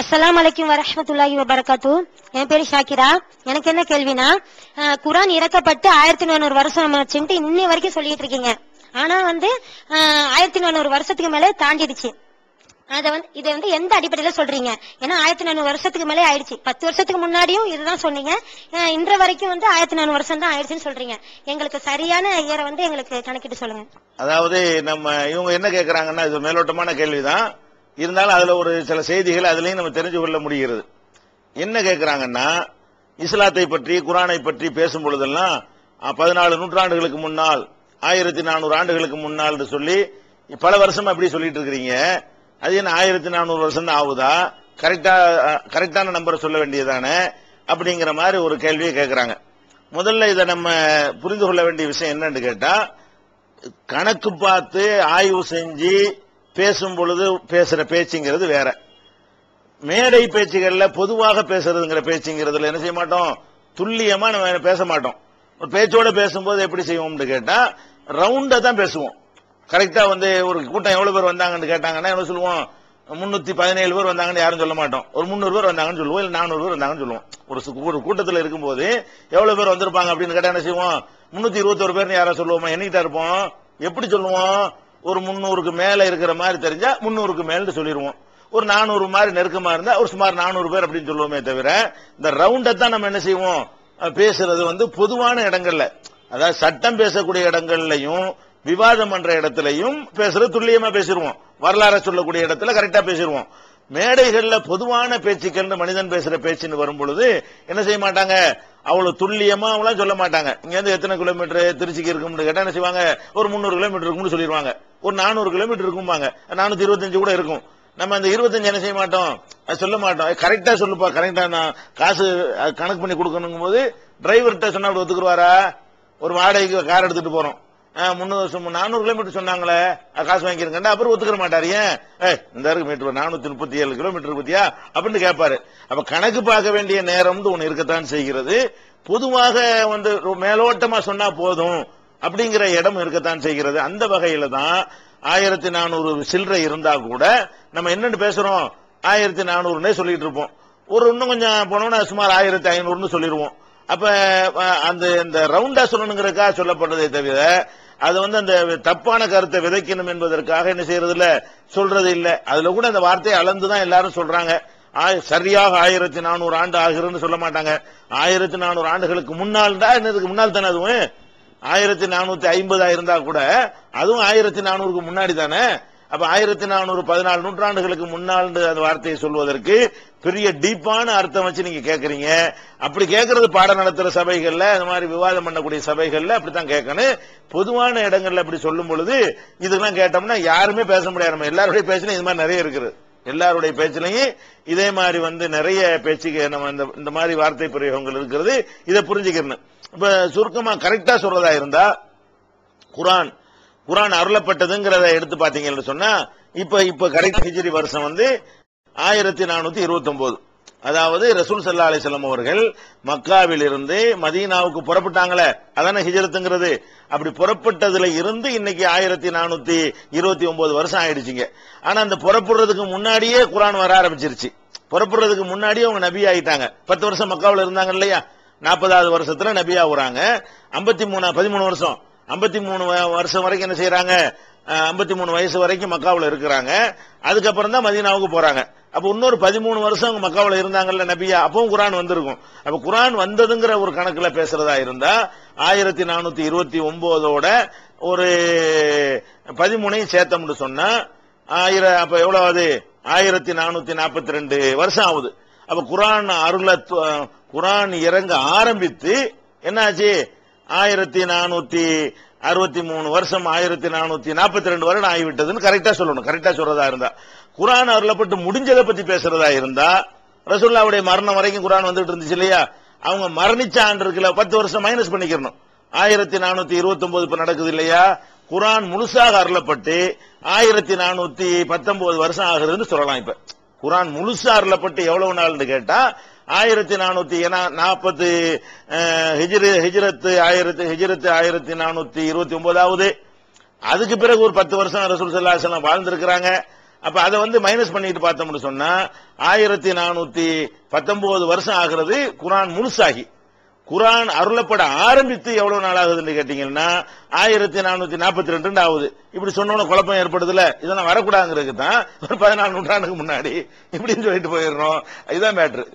அஸ்ஸலாமு அலைக்கும் வரஹ்மத்துல்லாஹி வபரகாத்து. என் பேரு ஷாக்கிரா. எனக்கு என்ன கேள்வினா, குரான் இறக்கப்பட்டு 1400 வருஷம் ஆச்சுன்ட்டு இன்னி வரைக்கும் சொல்லிட்டு இருக்கீங்க. ஆனா 1400 வருஷத்துக்கு மேலே தாண்டிடுச்சு. இதை எந்த அடிப்படையில சொல்றீங்க? ஏன்னா 1400 வருஷத்துக்கு மேலே ஆயிடுச்சு. 10 வருஷத்துக்கு முன்னாடியும் இதுதான் சொன்னீங்க. இன்ற வரைக்கும் 1400 வருஷம் தான் ஆயிடுச்சுன்னு சொல்றீங்க. எங்களுக்கு சரியான இயரை எங்களுக்கு கணக்கிட்டு சொல்லுங்க. அதாவது நம்ம இவங்க என்ன கேட்கறாங்கன்னா, இது மேலோட்டமான கேள்விதான், இருந்தாலும் அதுல ஒரு சில செய்திகள் அதுலயும் நம்ம தெரிஞ்சு கொள்ள முடிகிறது. என்ன கேட்கறாங்கன்னா, இஸ்லாத்தை பற்றி குரானை பற்றி பேசும் பொழுதெல்லாம் 14 நூற்றாண்டுகளுக்கு முன்னால் 1400 ஆண்டுகளுக்கு முன்னால் சொல்லி பல வருஷம் அப்படி சொல்லிட்டு இருக்கிறீங்க. அது என்ன 1400 வருஷம் தான் ஆகுதா? கரெக்டான நம்பரை சொல்ல வேண்டியதானே அப்படிங்கிற மாதிரி ஒரு கேள்வியை கேட்கறாங்க. முதல்ல இதை நம்ம புரிந்து கொள்ள வேண்டிய விஷயம் என்னன்னு கேட்டா, கணக்கு பார்த்து ஆய்வு செஞ்சு பேசும் பொழுது பேசுற பேச்சுங்கிறது வேற. மேடை பேச்சுகள்ல பொதுவாக பேசுறதுங்கிற பேச்சுங்கிறதுல என்ன செய்ய மாட்டோம், துல்லியமா நம்ம பேச மாட்டோம். ஒரு பேச்சோட பேசும்போது எப்படி செய்வோம்னு கேட்டா, ரவுண்டா தான் பேசுவோம். கரெக்டா ஒரு கூட்டம் எவ்வளவு பேர் வந்தாங்கன்னு கேட்டாங்கன்னா என்ன சொல்லுவோம், 317 பேர் வந்தாங்கன்னு யாரும் சொல்ல மாட்டோம். ஒரு 300 பேர் வந்தாங்கன்னு சொல்லுவோம், இல்ல 400 பேர் வந்தாங்கன்னு சொல்லுவோம். ஒரு கூட்டத்தில் இருக்கும்போது எவ்வளவு பேர் வந்திருப்பாங்க அப்படின்னு கேட்டா என்ன செய்வோம், 321 பேர் யாரா சொல்லுவோமா, எண்ணிக்கிட்டா இருப்போம். எப்படி சொல்லுவோம், ஒரு 300க்கு மேல இருக்கிற மாதிரி தெரிஞ்சா 300க்கு மேல சொல்லிடுவோம். ஒரு 400 மாதிரி நெருக்கமா இருந்தா ஒரு சுமார் 400 பேர் அப்படின்னு சொல்லுவோமே தவிர, இந்த ரவுண்டை தான் நம்ம என்ன செய்வோம், பேசுறது பொதுவான இடங்கள்ல, அதாவது சட்டம் பேசக்கூடிய இடங்கள்லையும் விவாதம் பண்ற இடத்துலையும் பேசுறது துல்லியமா பேசிடுவோம். வரலாறு சொல்லக்கூடிய இடத்துல கரெக்டா பேசிடுவோம். மேடைகள்ல பொதுவான பேச்சுக்கள் மனிதன் பேசுற பேச்சுன்னு வரும் பொழுது என்ன செய்ய மாட்டாங்க, அவ்வளவு துல்லியமா அவங்களாம் சொல்ல மாட்டாங்க. இங்க இருந்து எத்தனை கிலோமீட்டர் திருச்சிக்கு இருக்கும்னு கேட்டா என்ன செய்வாங்க, ஒரு 300 கிலோமீட்டர் இருக்கும்னு சொல்லிடுவாங்க. ஒரு 400 கிலோமீட்டர் இருக்கும்பாங்க, 425 கூட இருக்கும். நம்ம அந்த 25 என்ன செய்ய மாட்டோம், சொல்ல மாட்டோம். கரெக்டா சொல்லுப்பா, கரெக்டா நான் காசு கணக்கு பண்ணி கொடுக்கணும் போது டிரைவர்கிட்ட சொன்னா அப்படி ஒத்துக்குருவாரா? ஒரு வாடகைக்கு கார் எடுத்துட்டு போறோம், 400 கிலோமீட்டர் சொன்னாங்களே காசு வாங்கிருக்கா, அப்புறம் ஒத்துக்கிற மாட்டாரு. ஏன் இந்த மீட்டர் 437 கிலோமீட்டர் பத்தியா அப்படின்னு கேட்பாரு. அப்ப கணக்கு பார்க்க வேண்டிய நேரம் ஒண்ணு இருக்கத்தான் செய்கிறது. பொதுவாக மேலோட்டமா சொன்னா போதும் அப்படிங்கிற இடம் இருக்கத்தான் செய்கிறது. அந்த வகையில தான் 1400 சில்லறை இருந்தா கூட நம்ம என்னன்னு பேசுறோம், 1400 சொல்லிட்டு இருப்போம். இன்னும் கொஞ்சம் போனோம்னா சுமார் 1500 சொல்லிடுவோம். அப்ப அந்த ரவுண்டா சொல்லணுங்கிறதுக்காக சொல்லப்படுறதே தவிர அது அந்த தப்பான கருத்தை விதைக்கணும் என்பதற்காக என்ன செய்யறது இல்ல, சொல்றது இல்ல. அதுல கூட அந்த வார்த்தையை அளந்துதான் எல்லாரும் சொல்றாங்க. சரியாக 1400 ஆண்டு ஆகிறதுன்னு சொல்ல மாட்டாங்க. 1400 ஆண்டுகளுக்கு முன்னால் தான், என்னதுக்கு முன்னால் தானே, அதுவும் 1450 இருந்தா கூட அதுவும் 1400க்கு முன்னாடி தானே. அப்ப 1400 14 நூற்றாண்டுகளுக்கு முன்னால் அந்த வார்த்தையை சொல்வதற்கு பெரிய டீப்பான அர்த்தம் வச்சு நீங்க கேட்கறீங்க. அப்படி கேட்கறது பாடம் நடத்துற சபைகள்ல, அந்த மாதிரி விவாதம் பண்ணக்கூடிய சபைகள்ல அப்படித்தான் கேட்கணும். பொதுவான இடங்கள்ல அப்படி சொல்லும் பொழுது இதெல்லாம் கேட்டோம்னா யாருமே பேச முடியாது. நம்ம எல்லாருடைய பேச்சுலையும் இது மாதிரி நிறைய இருக்குது. எல்லாருடைய பேச்சிலையும் இதே மாதிரி நிறைய பேச்சுக்கு நம்ம இந்த மாதிரி வார்த்தை பிரயோகங்கள் இருக்கிறது. இதை புரிஞ்சுக்கணும். இப்ப சுருக்கமா கரெக்டா சொல்றதா இருந்தா, குரான் அருளப்பட்டதுங்கிறத எடுத்து பாத்தீங்கன்னு சொன்னா, இப்ப கரெக்ட் ஹிஜ்ரி வருஷம் 1429. அதாவது ரசூல் ஸல்லல்லாஹு அலைஹி வஸல்லம் அவர்கள் மக்காவில் இருந்து மதீனாவுக்கு புறப்பட்டாங்களே, அதான ஹிஜ்ரத்துங்கிறது. அப்படி புறப்பட்டதுல இருந்து இன்னைக்கு 1429 வருஷம் ஆயிடுச்சுங்க. ஆனா அந்த புறப்படுறதுக்கு முன்னாடியே குரான் வர ஆரம்பிச்சிருச்சு. புறப்படுறதுக்கு முன்னாடியே அவங்க நபி ஆயிட்டாங்க. 10 வருஷம் மக்காவில் இருந்தாங்க இல்லையா, 40வது வருஷத்துல நபி ஆகுறாங்க. 13 வருஷம் 53 வருஷம் வரைக்கும் என்ன செய்யறாங்க, 53 வயசு வரைக்கும் மக்காவில் இருக்கிறாங்க. அதுக்கப்புறம் தான் மதீனாவுக்கு போறாங்க. அப்ப இன்னொரு 13 வருஷம் மக்காவில் இருந்தாங்கல்ல நபியா, அப்பவும் குரான் வந்திருக்கும். அப்ப குரான் வந்ததுங்கிற ஒரு கணக்குல பேசுறதா இருந்தா 1429ஓட ஒரு 13 சேர்த்தம்னு சொன்னா அப்ப எவ்வளவு, 1442 வருஷம் ஆகுது. அப்ப குரான் இறங்க ஆரம்பித்து என்னாச்சு, 1463 வருஷம் 1442 வருடம் ஆகிவிட்டதுன்னு கரெக்டா சொல்லணும். கரெக்டா சொல்றதா இருந்தா, குரான் அருளப்பட்டு முடிஞ்சதை பத்தி பேசுறதா இருந்தா, ரசூலுல்லாஹ்வுடைய மரணம் வரைக்கும் குரான் வந்துட்டு இருந்துச்சு இல்லையா, அவங்க மரணிச்ச ஆண்டு இருக்குல்ல, 10 வருஷம் மைனஸ் பண்ணிக்கிறணும். 1429 இப்ப நடக்குது இல்லையா, குரான் முழுசாக அருளப்பட்டு 1419 வருஷம் ஆகுதுன்னு சொல்லலாம். இப்ப குரான் முழுசா அருளப்பட்டு எவ்வளவு நாள்னு கேட்டா 1440 ஹிஜ்ரத் 1429. அதுக்கு பிறகு ஒரு 10 வருஷம் ரசூல் ஸல்லல்லாஹு அலைஹி வஸல்லம் வாழ்ந்திருக்கிறாங்க. அப்ப அதை மைனஸ் பண்ணிட்டு பார்த்தோம்னு சொன்னா 1419 வருஷம் ஆகிறது குர்ஆன் முழுசாகி. குர்ஆன் அருளப்பட ஆரம்பித்து எவ்வளவு நாள் ஆகுதுன்னு கேட்டீங்கன்னா 1442 ஆகுது. இப்படி சொன்னோன்னு குழப்பம் ஏற்படுதுல, இதெல்லாம் வரக்கூடாதுங்கிறதுக்கு தான் ஒரு 14 நூற்றாண்டுக்கு முன்னாடி இப்படின்னு சொல்லிட்டு போயிடுறோம். இதுதான் மேட்ரு.